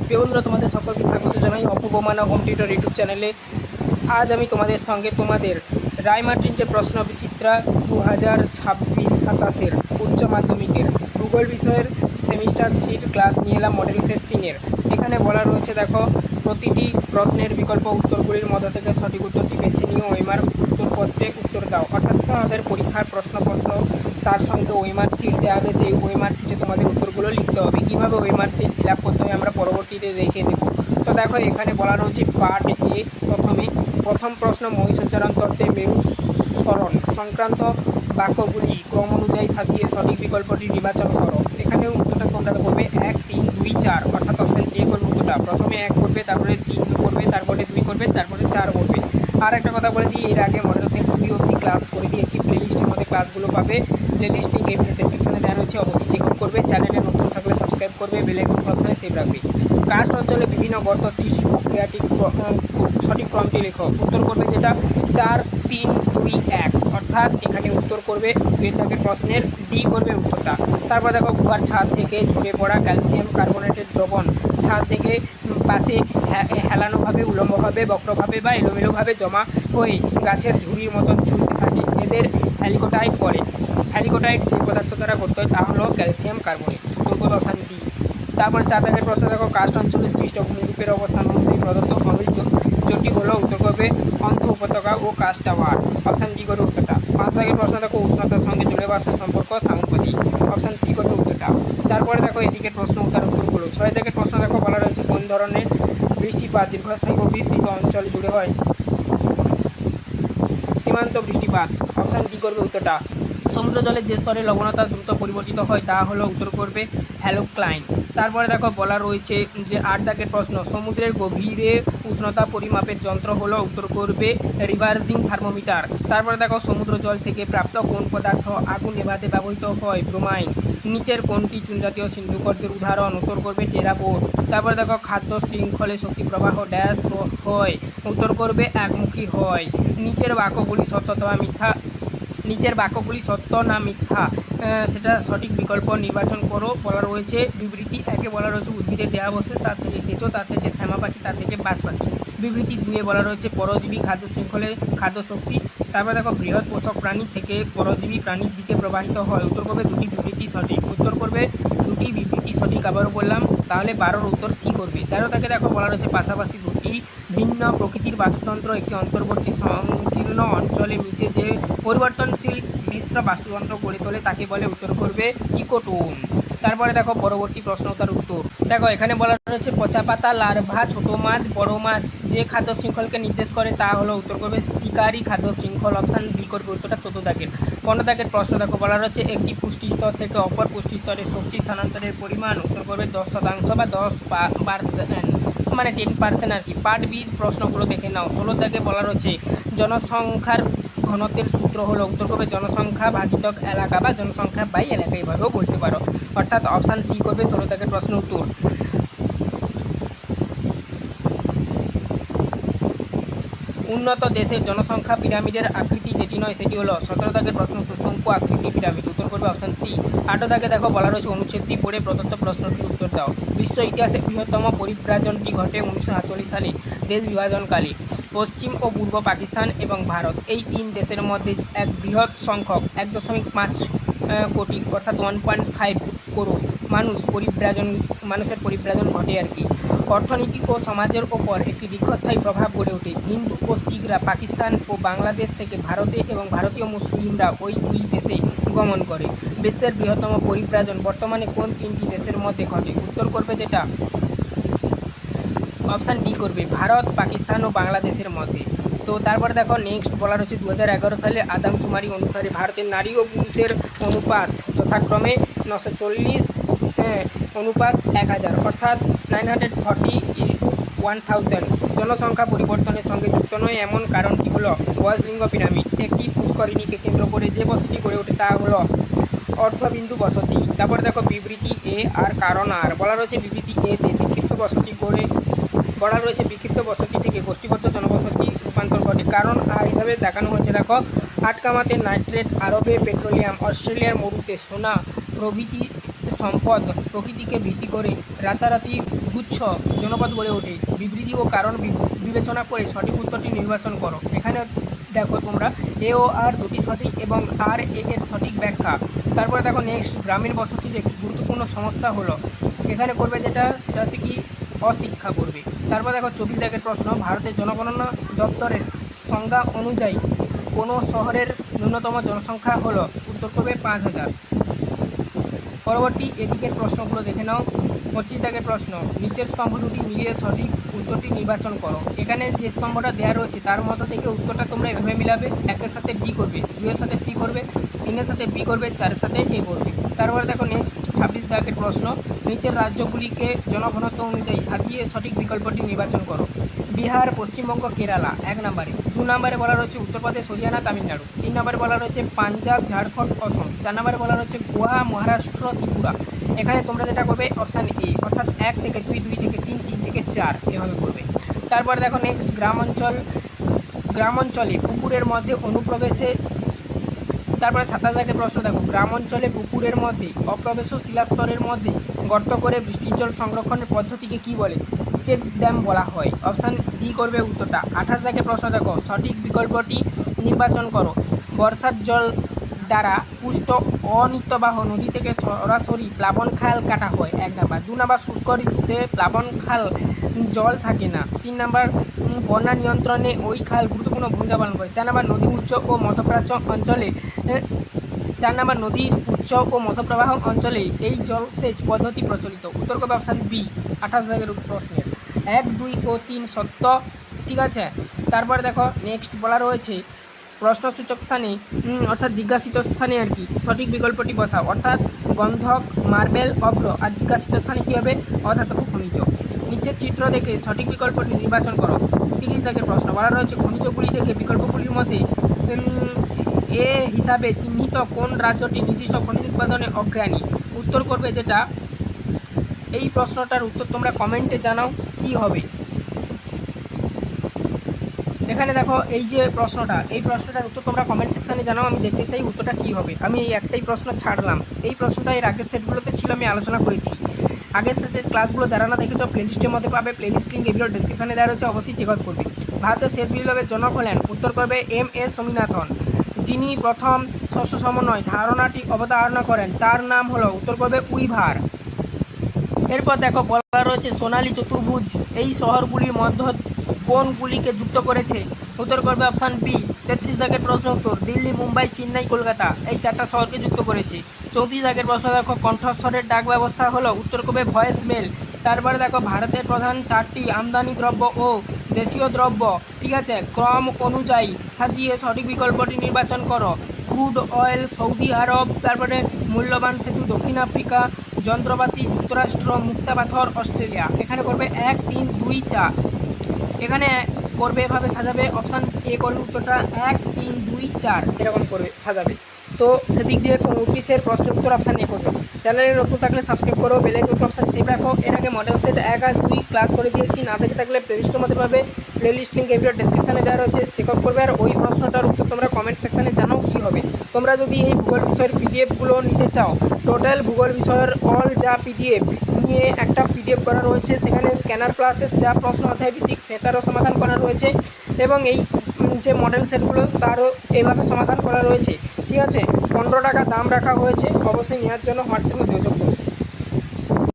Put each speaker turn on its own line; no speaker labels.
প্রিয় বন্ধুরা, তোমাদের সকলকে স্বাগত জানাই অপূর্ব মানব হোম টিউটর ইউটিউব চ্যানেলে। আজ আমি তোমাদের সঙ্গে তোমাদের রায়মার্টিন যে প্রশ্ন বিচিত্রা 2026-27 উচ্চ মাধ্যমিকের ভূগোল বিষয়ের সেমিস্টার 3 ক্লাস নিয়ে এলাম মডেল সেট 3-এর। এখানে বলা রয়েছে, দেখো, প্রতিটি প্রশ্নের বিকল্প উত্তরগুলির মধ্য থেকে সঠিক উত্তরটি বেছে নিয়ে ওয়েমার উত্তরপত্রে উত্তর দাও। অর্থাৎ তোমাদের পরীক্ষার প্রশ্নপত্র তার সঙ্গে ওয়েমার সিট দেওয়া হবে, সেই ওয়েমার সিটে তোমাদের উত্তরগুলো লিখতে হবে। কীভাবে ওয়েমার সিট ফিল আপ করতে হয় আমরা পরবর্তীতে দেখে দেব। তো দেখো, এখানে বলা রয়েছে পার্ট এ প্রথম প্রশ্ন, মহিষোচ্চারণ তত্ত্বে মেরুসরণ সংক্রান্ত বাক্যগুলি ক্রম অনুযায়ী সাজিয়ে সঠিক বিকল্পটি নির্বাচন করো। এখানে উত্তরটা তোমরা করবে 1, 3, 2, 4, অর্থাৎ অপশান এ করবে উত্তরটা। প্রথমে 1 করবে, তারপরে 3 করবে, তারপরে 2 করবে, তারপরে 4 করবে। আর একটা কথা বলে দিই, এর আগে মডেল সেট 2 অবধি ক্লাস করে দিয়েছি। প্লেলিস্টের মধ্যে ক্লাসগুলো পাবে। প্লেলিস্ট লিঙ্ক এই ডেসক্রিপশনে দেওয়া রয়েছে, অবশ্যই চেক আউট করবে। চ্যানেলে নতুন থাকলে সাবস্ক্রাইব করবে, বেল আইকন অপশনে সেভ রাখবে। কাস্ট অঞ্চলে বিভিন্ন গর্ত সৃষ্টি প্রক্রিয়াটি সঠিক ক্রমটি লেখো। উত্তর করবে যেটা 4, 3, 2, 1, অর্থাৎ এখানে উত্তর করবে দুই প্রশ্নের ডি করবে উত্তরটা। তারপর দেখো, গুহার ছাদ থেকে ঝরে পড়া ক্যালসিয়াম কার্বনেটের দ্রবণ ছাদ থেকে পাশে হেলানোভাবে, উলম্বভাবে, বক্রভাবে বা এলোমেলোভাবে জমা হয়ে গাছের ঝুড়ির মতন ঝুলতে থাকে। এদের হ্যালিকোটাইট বলে। হ্যালিকোটাইট যে পদার্থ দ্বারা গঠিত হয় তা হলো ক্যালসিয়াম কার্বনেট। উত্তর অপশান ডি। তারপরে 4 দাগের প্রশ্ন দেখো, কাস্ট অঞ্চলে সৃষ্ট ভূমিরূপের অবস্থান অনুযায়ী প্রদত্ত খনিজ জোটটি হলো। উত্তর করবে অন্ধ উপত্যকা ও কাস্ট টাওয়ার। অপশান ডি করবে উত্তরটা। 5 দাগের প্রশ্ন দেখো, উষ্ণতার সঙ্গে জলীয় বাষ্পের সম্পর্ক সামুদ্রিক। অপশান সি করবে উত্তরটা। তারপরে দেখো এদিকে প্রশ্ন উত্তরগুলো। 6 দাগের প্রশ্ন দেখো, বলা রয়েছে কোন ধরনের বৃষ্টিপাত দীর্ঘস্থায়ী ও বিস্তৃত অঞ্চল জুড়ে হয়? সীমান্ত বৃষ্টিপাত। অপশান ডি করবে উত্তরটা। সমুদ্র জলের যে স্তরে লবণতা দ্রুত পরিবর্তিত হয় তা হলো, উত্তর করবে হ্যালোক্লাইন। তারপরে দেখো বলা রয়েছে যে 8 দাগের প্রশ্ন, সমুদ্রের গভীরে উষ্ণতা পরিমাপের যন্ত্র হলো, উত্তর করবে রিভার্সিং থার্মোমিটার। তারপরে দেখো, সমুদ্র জল থেকে প্রাপ্ত কোন পদার্থ আগুন নেভাতে ব্যবহৃত হয়? ব্রোমাইন। নিচের কোনটি চুনজাতীয় সিন্ধুকর্দের উদাহরণ? উত্তর করবে টেরাবোট। তারপরে দেখো, খাদ্য শৃঙ্খলে শক্তি প্রবাহ ড্যাশ হয়? উত্তর করবে একমুখী হয়। নিচের বাক্যগুলি সত্য অথবা মিথ্যা সত্য না মিথ্যা, সেটা সঠিক বিকল্প নির্বাচন করো। বলা রয়েছে বিবৃতি 1-এ বলা রয়েছে উদ্ভিদের দেহাবশেষ, তার থেকে কেঁচো, তার থেকে শ্যামা পাখি, তার থেকে বাজ পাখি। বিবৃতি 2-এ বলা রয়েছে পরজীবী খাদ্য শৃঙ্খলে খাদ্য শক্তি। তারপরে দেখো, বৃহৎ পোষক প্রাণীর থেকে পরজীবী প্রাণীর দিকে প্রবাহিত হয়। উত্তর করবে দুটি বিবৃতি সঠিক। উত্তর করবে দুটি বিবৃতি সঠিক। আবারও বললাম, তাহলে 12-র উত্তর সি করবে। 13 থেকে দেখো বলা রয়েছে পাশাপাশি দুটি ভিন্ন প্রকৃতির বাস্তুতন্ত্র একটি অন্তর্বর্তী সংকীর্ণ অঞ্চলে মিশে যে পরিবর্তনশীল মিশ্র বাস্তুতন্ত্র গড়ে তোলে তাকে বলে। উত্তর করবে ইকোটোন। তারপরে দেখো পরবর্তী প্রশ্ন, তার উত্তর দেখো। এখানে বলা রয়েছে পচা পাতা, লার্ভা, ছোট মাছ, বড় মাছ যে খাদ্য শৃঙ্খলকে নির্দেশ করে তা হলো, উত্তর করবে শিকারী খাদ্য শৃঙ্খল। অপশান বি করবে উত্তরটা। 14 দাগের 15 দাগের প্রশ্ন দেখো, বলা রয়েছে একটি পুষ্টি স্তর থেকে অপর পুষ্টি স্তরে শক্তি স্থানান্তরের পরিমাণ? উত্তর করবে 10% বা 10%, মানে 10% আর কি। পার্ট বির প্রশ্নগুলো দেখে নাও। 16 দাগে বলা রয়েছে জনসংখ্যার ঘনত্বের সূত্র হলো, উত্তর করবে জনসংখ্যা ভাজিতক এলাকা বা জনসংখ্যা বাই এলাকা, এভাবেও বলতে পারো। অর্থাৎ অপশান সি করবে 16 দাগের প্রশ্ন উত্তর। উন্নত দেশের জনসংখ্যা পিরামিডের আকৃতি যেটি নয় সেটি হলো, 17 দাগের প্রশ্ন উত্তর, শঙ্কু আকৃতি পিরামিড। উত্তর করবে অপশান সি। 18 দাগে দেখো বলা রয়েছে অনুচ্ছেদটি পড়ে প্রদত্ত প্রশ্নটির উত্তর দাও। বিশ্ব ইতিহাসে বৃহত্তম পরিব্রাজনটি ঘটে 1948 সালে দেশ বিভাজনকালে। পশ্চিম ও পূর্ব পাকিস্তান এবং ভারত এই 3 দেশের মধ্যে এক বৃহৎ সংখ্যক 1.5 কোটি অর্থাৎ 1.5 করোড় মানুষের পরিব্রাজন ঘটে আর কি। অর্থনীতি ও সমাজের ওপর একটি দীর্ঘস্থায়ী প্রভাব গড়ে ওঠে। হিন্দু ও শিখরা পাকিস্তান ও বাংলাদেশ থেকে ভারতে এবং ভারতীয় মুসলিমরা ওই দুই দেশে গমন করে। বিশ্বের বৃহত্তম পরিব্রাজন বর্তমানে কোন 3টি দেশের মধ্যে ঘটে? উত্তর করবে যেটা অপশান ডি করবে, ভারত, পাকিস্তান ও বাংলাদেশের মধ্যে। তো তারপরে দেখো নেক্সট বলা রয়েছে 2011 সালে আদমশুমারি অনুসারে ভারতের নারী ও পুরুষের অনুপাত যথাক্রমে 940 অনুপাত 1000, অর্থাৎ 940:1000। জনসংখ্যা পরিবর্তনের সঙ্গে যুক্ত নয় এমন কারণটি হলো বয়সলিঙ্গ পিরামিড। একটি পুষ্করিণীকে কেন্দ্র করে যে বসতি গড়ে ওঠে তা হলো অর্ধবিন্দু বসতি। তারপরে দেখো বিবৃতি এ আর কারণ আর। বলা রয়েছে বিবৃতি এতে বিক্ষিপ্ত বসতি থেকে গোষ্ঠীবদ্ধ জনবসতি রূপান্তর ঘটে। কারণ আর হিসাবে দেখানো হয়েছে, দেখো, আটকামাতে নাইট্রেট, আরবে পেট্রোলিয়াম, অস্ট্রেলিয়ার মরুতে সোনা প্রভৃতি সম্পদ প্রকৃতিকে ভিত্তি করে রাতারাতি গুচ্ছ জনপদ গড়ে ওঠে। বিবৃতি ও কারণ বিবেচনা করে সঠিক উত্তরটি নির্বাচন করো। এখানে দেখো তোমরা এ ও আর দুটি সঠিক এবং আর এর সঠিক ব্যাখ্যা। তারপরে দেখো নেক্সট, গ্রামীণ বসতির একটি গুরুত্বপূর্ণ সমস্যা হলো, এখানে করবে যেটা সেটা হচ্ছে কি অশিক্ষা করবে। তারপর দেখো 24 দাগের প্রশ্ন, ভারতের জনগণনা দপ্তরের সংজ্ঞা অনুযায়ী কোনো শহরের ন্যূনতম জনসংখ্যা হলো, উত্তর করবে 5000। পরবর্তী এদিকের প্রশ্নগুলো দেখে নাও। 25 দাগের প্রশ্ন, নিচের স্তম্ভ দুটি মিলিয়ে সঠিক উত্তরটি নির্বাচন করো। এখানে যে স্তম্ভটা দেওয়া রয়েছে তার মধ্যে থেকে উত্তরটা তোমরা এভাবে মিলাবে, 1-এর সাথে বি করবে, 2-এর সাথে সি করবে, 3-এর সাথে বি করবে, 4-এর সাথে এ করবে। তারপরে দেখো নেক্সট 26 দাগের প্রশ্ন, নিচের রাজ্যগুলিকে জনঘনত্ব অনুযায়ী সাজিয়ে সঠিক বিকল্পটি নির্বাচন করো। বিহার, পশ্চিমবঙ্গ, কেরালা 1 নম্বরে। 2 নম্বরে বলা রয়েছে উত্তরপ্রদেশ, হরিয়ানা, তামিলনাড়ু। 3 নম্বরে বলা রয়েছে পাঞ্জাব, ঝাড়খণ্ড, অসম। 4 নম্বরে বলা রয়েছে গোয়া, মহারাষ্ট্র, ত্রিপুরা। এখানে তোমরা যেটা করবে অপশান এ, অর্থাৎ 1 থেকে 2, 2 থেকে 3, 3 থেকে 4 এভাবে করবে। তারপরে দেখো নেক্সট গ্রামাঞ্চলে পুকুরের মধ্যে অনুপ্রবেশে। তারপরে 27 দাগের প্রশ্ন দেখো, গ্রাম অঞ্চলে পুকুরের মধ্যে অপ্রবেশ শিলাস্তরের মধ্যে গর্ত করে বৃষ্টির জল সংরক্ষণের পদ্ধতিকে কি বলে? চেক ড্যাম বলা হয়। অপশান ডি করবে উত্তরটা। 28 দাগের প্রশ্ন দেখো, সঠিক বিকল্পটি নির্বাচন করো। বর্ষার জল দ্বারা পুষ্ট অনিত্যবাহ নদী থেকে সরাসরি প্লাবন খাল কাটা হয়, 1 নাম্বার। 2 নাম্বার, শুষ্ক ঋতুতে প্লাবন খাল জল থাকে না। 3 নাম্বার, বন্যা নিয়ন্ত্রণে ওই খাল গুরুত্বপূর্ণ ভূমিকা পালন করে। 4 নাম্বার, নদী উচ্চ ও মধ্যপ্রাচ্য অঞ্চলে 4 নাম্বার, নদীর উচ্চ ও মধ্যপ্রবাহ অঞ্চলে এই জলসেচ পদ্ধতি প্রচলিত। উত্তর করবে অপশান বি 28 দাগের প্রশ্নের 1, 2 ও 3 সত্য, ঠিক আছে। তারপরে দেখো নেক্সট বলা রয়েছে প্রশ্নসূচক স্থানে অর্থাৎ জিজ্ঞাসিত স্থানে আর কি সঠিক বিকল্পটি বসাও, অর্থাৎ গন্ধক, মার্বেল, অভ্র। আর জিজ্ঞাসিত স্থানে কী হবে? অধাতব খনিজ। নিচের চিত্র দেখে সঠিক বিকল্পটি নির্বাচন করো। 30 দাগের প্রশ্ন বলা রয়েছে খনিজগুলি দেখে বিকল্পগুলির মধ্যে এ হিসাবে চিহ্নিত কোন রাজ্যটি নির্দিষ্ট খনিজ উৎপাদনে অগ্রণী? উত্তর করবে যেটা, এই প্রশ্নটার উত্তর তোমরা কমেন্টে জানাও কি হবে। এখানে দেখো এই যে এই প্রশ্নটার উত্তর তোমরা কমেন্ট সেকশানে জানাও, আমি দেখতে চাই উত্তরটা কী হবে। আমি এই একটাই প্রশ্ন ছাড়লাম, এই প্রশ্নটা এর আগের সেটগুলোতে ছিল, আমি আলোচনা করেছি। আগের সেটের ক্লাসগুলো যারা না দেখেছো প্লেলিস্টের মধ্যে পাবে, প্লেলিস্ট লিঙ্ক এগুলো ডিসক্রিপশনে দেওয়া রয়েছে, অবশ্যই চেক আউট করবে। ভারতের সেচ বিপ্লবের জনক হলেন, উত্তর করবে এম.এস. স্বামীনাথন। যিনি প্রথম শস্য সমন্বয় ধারণাটি অবতারণা করেন তার নাম হলো, উত্তর করবে উইভার। এরপর দেখো বলা রয়েছে সোনালী চতুর্ভুজ এই শহরগুলির মধ্যে কোনগুলিকে যুক্ত করেছে? উত্তর করবে অপশান বি। 33 দাগের প্রশ্ন উত্তর, দিল্লি, মুম্বাই, চেন্নাই, কলকাতা এই 4টা শহরকে যুক্ত করেছে। 34 দাগের প্রশ্ন দেখো, কণ্ঠস্বরের ডাক ব্যবস্থা হলো, উত্তর করবে ভয়েস মেল। তারপরে দেখো ভারতের প্রধান 4টি আমদানি দ্রব্য ও দেশীয় দ্রব্য, ঠিক আছে, ক্রম অনুযায়ী সাজিয়ে সঠিক বিকল্পটি নির্বাচন করো। ক্রুড অয়েল সৌদি আরব, তারপরে মূল্যবান সেতু দক্ষিণ আফ্রিকা, যন্ত্রপাতি যুক্তরাষ্ট্র, মুক্তা পাথর অস্ট্রেলিয়া। এখানে করবে 1, 3, 2, 4। এখানে করবে এভাবে সাজাবে, অপশান এ করবে উত্তরটা 1, 3, 2, 4 এরকম করে সাজাবে। তো সেদিক দিয়ে নোটিশের প্রশ্নের উত্তর অপশান এ করবে। চ্যানেলে নতুন থাকলে সাবস্ক্রাইব করো, বেল আইকন অপশান সেভ রাখো। এর আগে মডেল সেট 1 আর 2 ক্লাস করে দিয়েছি, না দেখে থাকলে প্লেলিস্টের মধ্যে পাবে, প্লেলিস্ট লিঙ্ক এই ভিডিও ডেসক্রিপশনে দেওয়া রয়েছে, চেক আউট করবে। আর ওই প্রশ্নটার উত্তর তোমরা কমেন্ট সেকশানে জানাও কী হবে। তোমরা যদি এই ভূগোল বিষয়ের পিডিএফগুলো নিতে চাও, টোটাল ভূগোল বিষয়ের অল যা পিডিএফ নিয়ে একটা পিডিএফ করা রয়েছে, সেখানে স্ক্যানার ক্লাসেস যা প্রশ্ন অধ্যায় ভিত্তিক সেটারও সমাধান করা রয়েছে, এবং এই যে মডেল সেটগুলো তারও এইভাবে সমাধান করা রয়েছে, ঠিক আছে। 15 টাকা দাম রাখা হয়েছে, অবশ্যই নেওয়ার জন্য হোয়াটসঅ্যাপে যোগাযোগ করুন।